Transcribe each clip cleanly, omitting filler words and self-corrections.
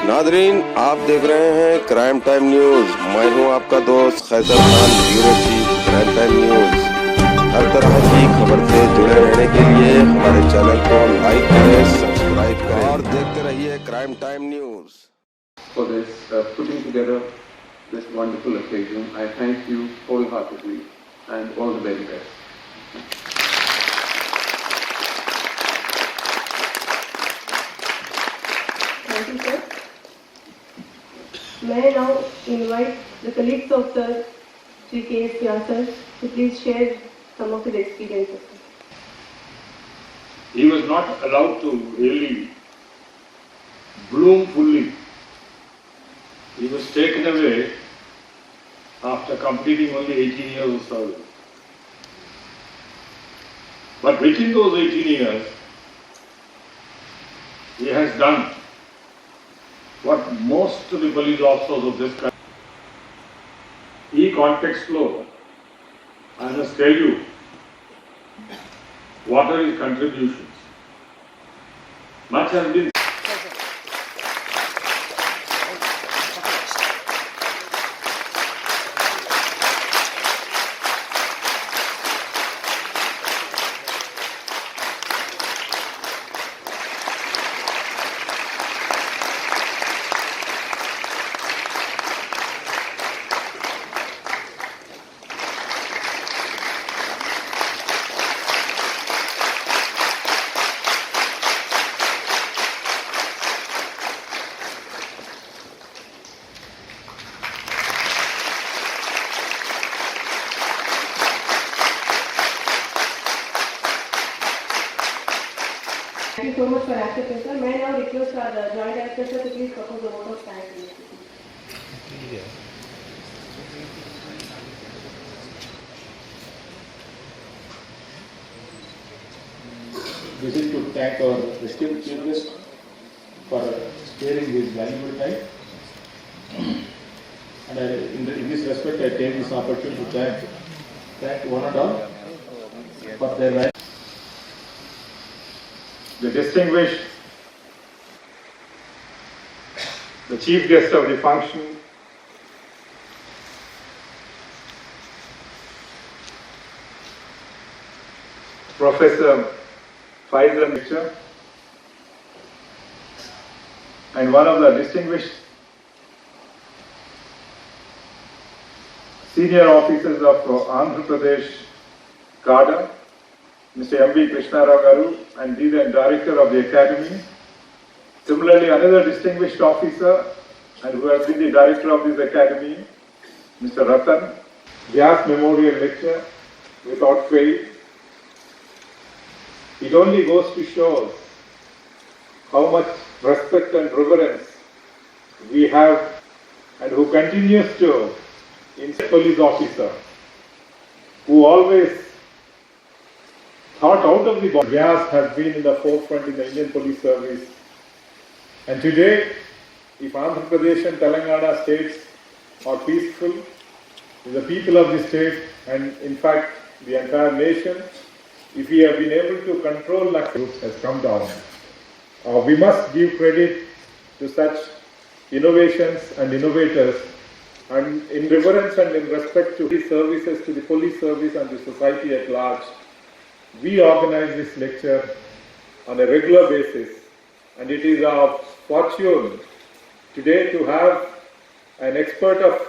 Nadreen, आप देख रहे हैं क्राइम टाइम न्यूज। मैं हूं आपका दोस्त Qaiser Khan, bureau chief crime time news. हर तरह की खबर से जुड़े रहने के लिए हमारे चैनल को लाइक करें, सब्सक्राइब करें और देखते रहिए crime time news. For this putting together this wonderful occasion, I thank you wholeheartedly and all the very best. Thank you, sir. May I now invite the colleagues of Sir Sri K.S VYAS to please share some of his experiences. He was not allowed to really bloom fully. He was taken away after completing only 18 years of service. But within those 18 years, he has done what most of the police officers of this country. E-context law, I must tell you, what are his contributions? Much has been Thank you so much for accepting, sir. May I now request our Joint Director, sir, to please propose a vote of thanks. This is to thank our esteemed chief guest for sparing his valuable time. And in this respect, I take this opportunity to thank one and all for their life. the distinguished, the chief guest of the function, Prof.Faizan lecturer, and one of the distinguished senior officers of Andhra Pradesh cadre, Mr. M.V. Krishna Rao Garu, and be the director of the academy. Similarly, another distinguished officer and who has been the director of this academy, Mr. Ratan, Vyas Memorial Lecture without fail. It only goes to show how much respect and reverence we have and who continues to insist police officer who always thought out of the box. Vyas has been in the forefront in the Indian police service. And today, if Andhra Pradesh and Telangana states are peaceful, the people of the state and in fact the entire nation, if we have been able to control groups has come down. We must give credit to such innovations and innovators, and in reverence and in respect to these services, to the police service and the society at large, we organize this lecture on a regular basis, and it is our fortune today to have an expert of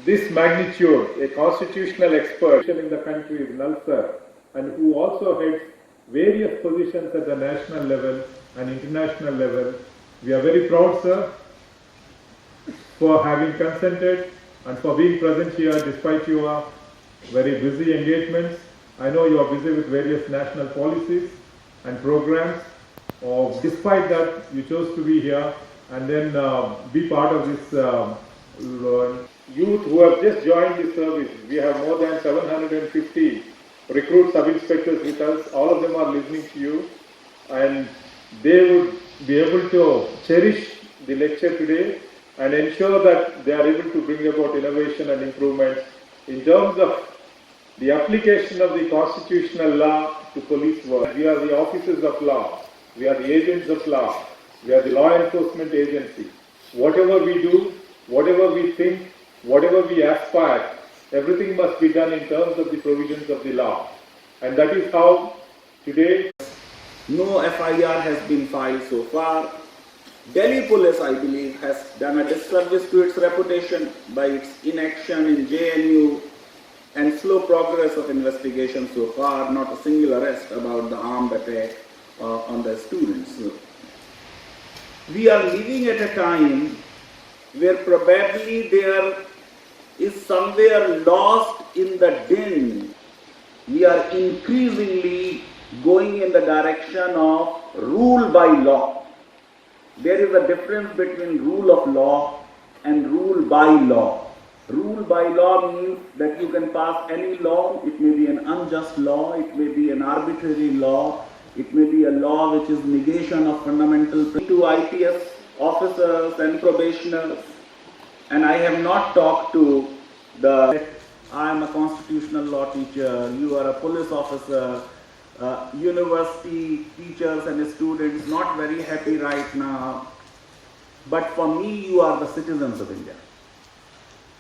this magnitude, a constitutional expert in the country is Naisar, and who also heads various positions at the national level and international level. We are very proud, sir, for having consented and for being present here despite your very busy engagements. I know you are busy with various national policies and programs. Despite that, you chose to be here and then be part of this youth who have just joined the service. We have more than 750 recruit sub-inspectors with us. All of them are listening to you, and they would be able to cherish the lecture today and ensure that they are able to bring about innovation and improvements in terms of the application of the constitutional law to police work. We are the officers of law. We are the agents of law. We are the law enforcement agency. Whatever we do, whatever we think, whatever we aspire, everything must be done in terms of the provisions of the law. And that is how today no FIR has been filed so far. Delhi police, I believe, has done a disservice to its reputation by its inaction in JNU and slow progress of investigation so far, not a single arrest about the armed attack on the students. We are living at a time where probably there is somewhere lost in the din. We are increasingly going in the direction of rule by law. There is a difference between rule of law and rule by law. Rule by law means that you can pass any law. It may be an unjust law, it may be an arbitrary law, it may be a law which is negation of fundamental principles to IPS officers and probationers. And I have not talked to I am a constitutional law teacher, you are a police officer, university teachers and students not very happy right now. But for me, you are the citizens of India.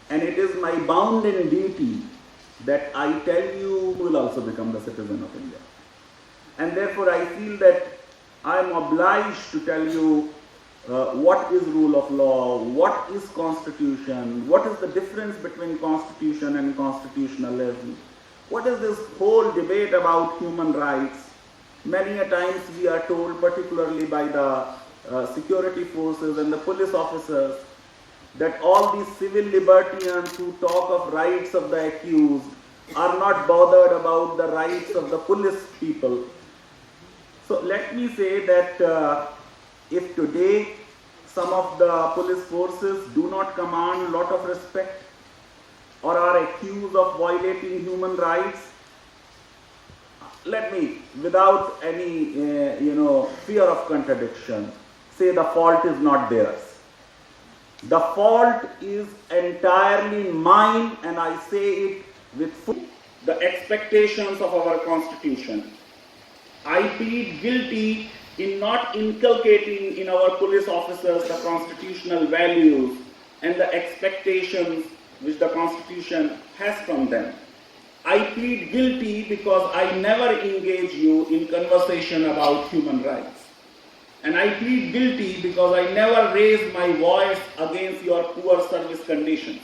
And it is my bounden duty that I tell you will also become the citizen of India. And therefore I feel that I am obliged to tell you what is rule of law, what is constitution, what is the difference between constitution and constitutionalism, what is this whole debate about human rights. Many a times we are told, particularly by the security forces and the police officers, that all these civil libertarians who talk of rights of the accused are not bothered about the rights of the police people. So let me say that if today some of the police forces do not command a lot of respect or are accused of violating human rights, let me, without any fear of contradiction, say the fault is not theirs. The fault is entirely mine, and I say it with full the expectations of our Constitution. I plead guilty in not inculcating in our police officers the constitutional values and the expectations which the Constitution has from them. I plead guilty because I never engage you in conversation about human rights. And I plead guilty because I never raise my voice against your poor service conditions.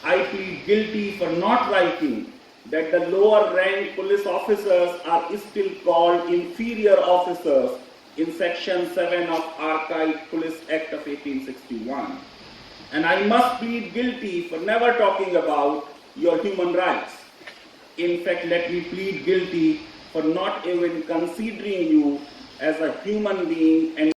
I plead guilty for not writing that the lower rank police officers are still called inferior officers in Section 7 of Archaic Police Act of 1861. And I must plead guilty for never talking about your human rights. In fact, let me plead guilty for not even considering you as a human being and